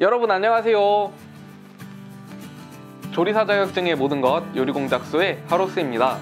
여러분 안녕하세요. 조리사 자격증의 모든 것 요리공작소의 하로스입니다.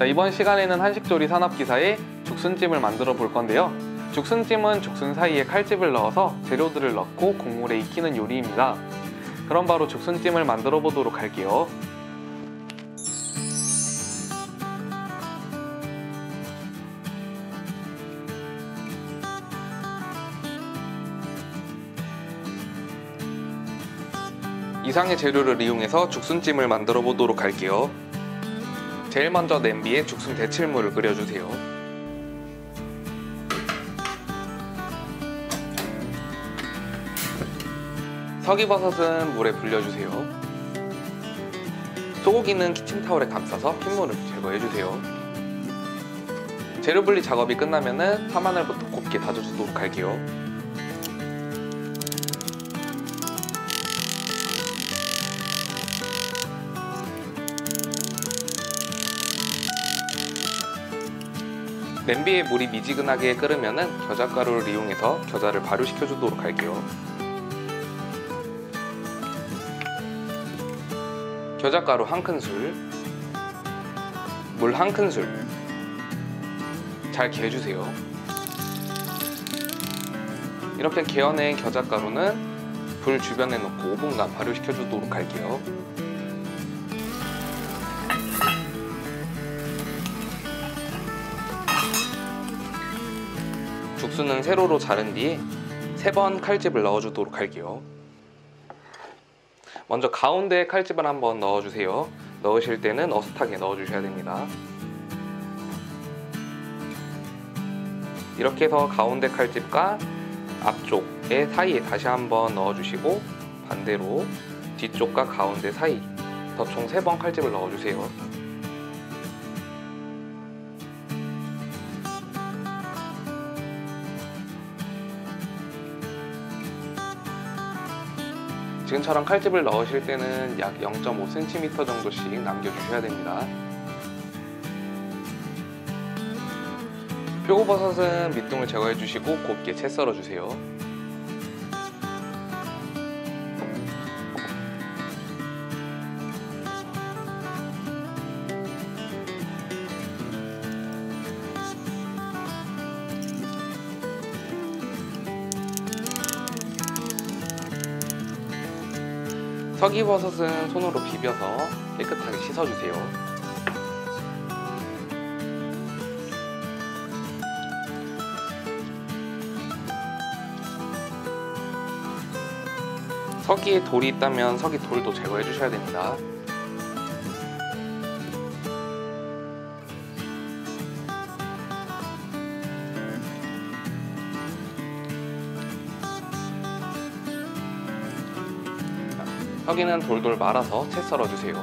이번 시간에는 한식조리 산업기사의 죽순찜을 만들어 볼 건데요. 죽순찜은 죽순 사이에 칼집을 넣어서 재료들을 넣고 국물에 익히는 요리입니다. 그럼 바로 죽순찜을 만들어 보도록 할게요. 이상의 재료를 이용해서 죽순찜을 만들어 보도록 할게요. 제일 먼저 냄비에 죽순 데칠물을 끓여주세요. 석이버섯은 물에 불려주세요. 소고기는 키친타올에 감싸서 핏물을 제거해주세요. 재료 분리 작업이 끝나면 파마늘부터 곱게 다져주도록 할게요. 냄비에 물이 미지근하게 끓으면 겨자가루를 이용해서 겨자를 발효시켜 주도록 할게요. 겨자가루 1큰술, 물 1큰술 잘 개어주세요. 이렇게 개어낸 겨자가루는 불 주변에 놓고 5분간 발효시켜 주도록 할게요. 죽순은 세로로 자른 뒤에 3번 칼집을 넣어주도록 할게요. 먼저 가운데 칼집을 한번 넣어주세요. 넣으실 때는 어슷하게 넣어주셔야 됩니다. 이렇게 해서 가운데 칼집과 앞쪽의 사이에 다시 한번 넣어주시고 반대로 뒤쪽과 가운데 사이 총 3번 칼집을 넣어주세요. 지금처럼 칼집을 넣으실 때는 약 0.5cm 정도씩 남겨주셔야 됩니다. 표고버섯은 밑둥을 제거해주시고 곱게 채 썰어주세요. 석이버섯은 손으로 비벼서 깨끗하게 씻어주세요. 석이에 돌이 있다면 석이 돌도 제거해 주셔야 됩니다. 석이는 돌돌 말아서 채 썰어주세요.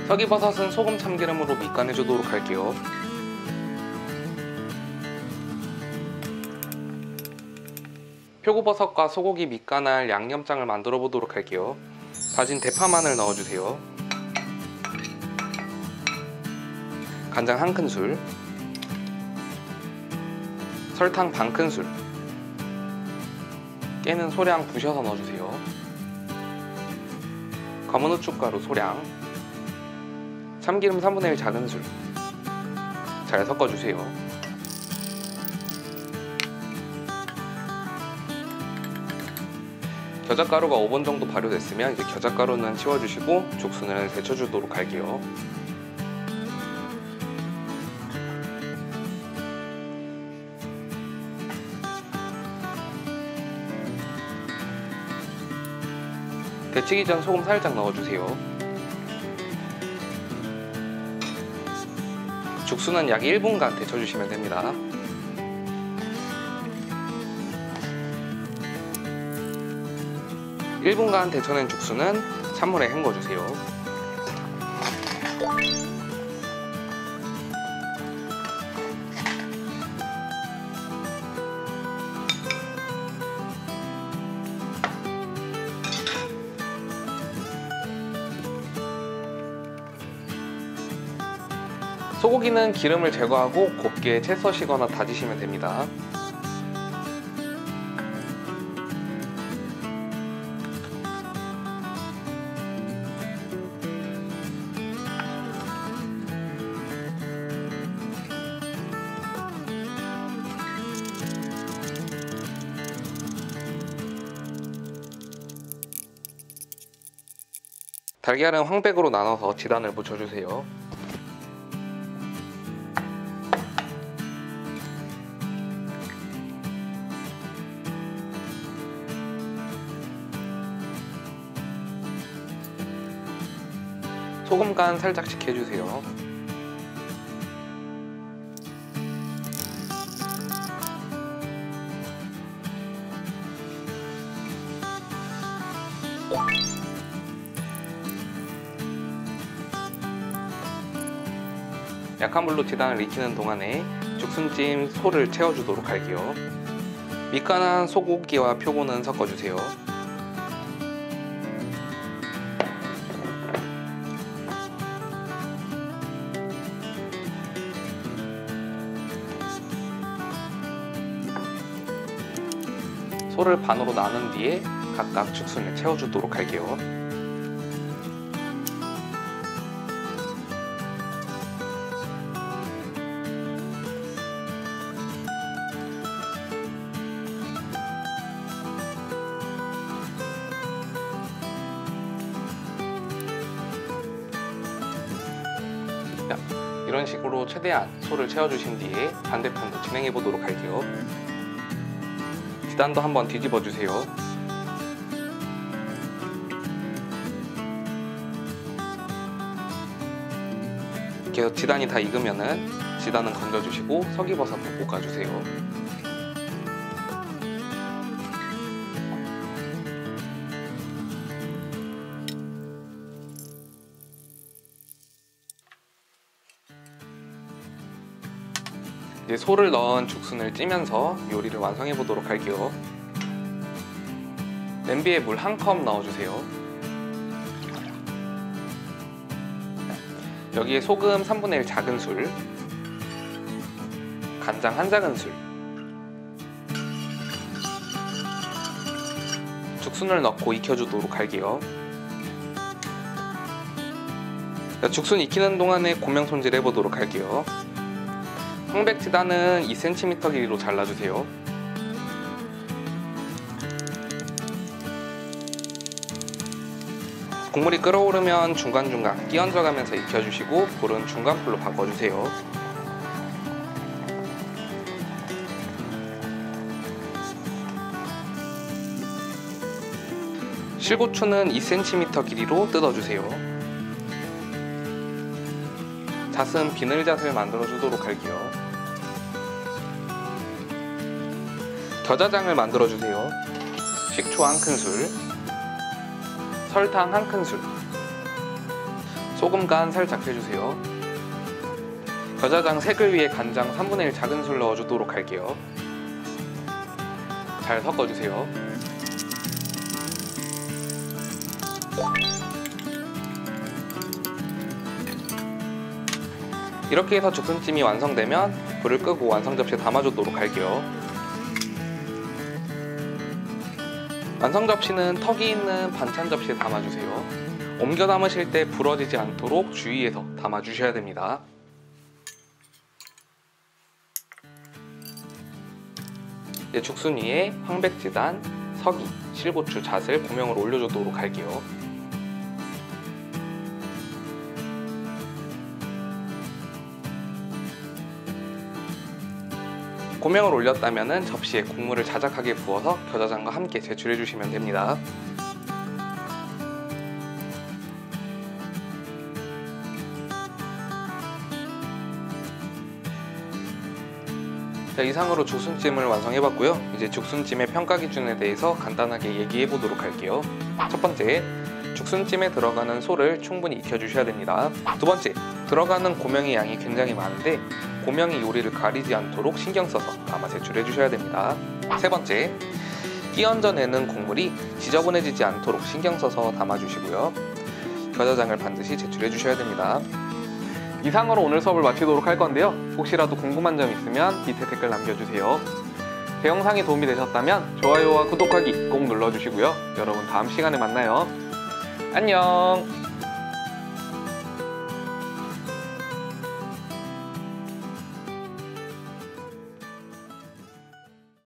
석이버섯은 소금 참기름으로 밑간해주도록 할게요. 표고버섯과 소고기 밑간할 양념장을 만들어 보도록 할게요. 다진 대파마늘 넣어주세요. 간장 1큰술, 설탕 반큰술, 깨는 소량 부셔서 넣어주세요. 검은 후춧가루 소량, 참기름 3분의 1 작은술 잘 섞어주세요. 겨자가루가 5분 정도 발효됐으면 이제 겨자가루는 치워주시고 죽순을 데쳐주도록 할게요. 데치기 전 소금 살짝 넣어주세요. 죽순은 약 1분간 데쳐주시면 됩니다. (1분간) 데쳐낸 죽순은 찬물에 헹궈주세요. 소고기는 기름을 제거하고 곱게 채 써시거나 다지시면 됩니다. 달걀은 황백으로 나눠서 지단을 붙여주세요. 소금 간 살짝씩 해주세요. 약한 불로 지단을 익히는 동안에 죽순찜 소를 채워주도록 할게요. 밑간한 소고기와 표고는 섞어주세요. 소를 반으로 나눈 뒤에 각각 죽순을 채워주도록 할게요. 이런 식으로 최대한 소를 채워주신 뒤에 반대편도 진행해 보도록 할게요. 지단도 한번 뒤집어 주세요. 이렇게 지단이 다 익으면은 지단은 건져주시고 서기버섯도 볶아주세요. 이제 소를 넣은 죽순을 찌면서 요리를 완성해 보도록 할게요. 냄비에 물 1컵 넣어주세요. 여기에 소금 3분의 1 작은술, 간장 1작은술, 죽순을 넣고 익혀주도록 할게요. 죽순 익히는 동안에 고명 손질 해보도록 할게요. 황백지단은 2cm 길이로 잘라주세요. 국물이 끓어오르면 중간중간 끼 얹어가면서 익혀주시고 불은 중간불로 바꿔주세요. 실고추는 2cm 길이로 뜯어주세요. 잣은 비늘잣을 만들어주도록 할게요. 겨자장을 만들어주세요. 식초 1큰술, 설탕 1큰술, 소금 간 살짝 해주세요. 겨자장 색을 위해 간장 3분의 1 작은술 넣어주도록 할게요. 잘 섞어주세요. 이렇게 해서 죽순찜이 완성되면 불을 끄고 완성 접시에 담아주도록 할게요. 완성 접시는 턱이 있는 반찬 접시에 담아주세요. 옮겨 담으실 때 부러지지 않도록 주의해서 담아주셔야 됩니다. 이제 죽순 위에 황백지단, 서기, 실고추, 잣을 고명으로 올려주도록 할게요. 고명을 올렸다면 접시에 국물을 자작하게 부어서 겨자장과 함께 제출해 주시면 됩니다. 자, 이상으로 죽순찜을 완성해봤고요. 이제 죽순찜의 평가 기준에 대해서 간단하게 얘기해 보도록 할게요. 첫 번째, 죽순찜에 들어가는 소를 충분히 익혀주셔야 됩니다. 두 번째, 들어가는 고명의 양이 굉장히 많은데 고명이 요리를 가리지 않도록 신경 써서 담아 제출해 주셔야 됩니다. 세 번째, 끼 얹어내는 국물이 지저분해지지 않도록 신경 써서 담아 주시고요. 겨자장을 반드시 제출해 주셔야 됩니다. 이상으로 오늘 수업을 마치도록 할 건데요. 혹시라도 궁금한 점 있으면 밑에 댓글 남겨주세요. 제 영상이 도움이 되셨다면 좋아요와 구독하기 꼭 눌러주시고요. 여러분 다음 시간에 만나요. 안녕.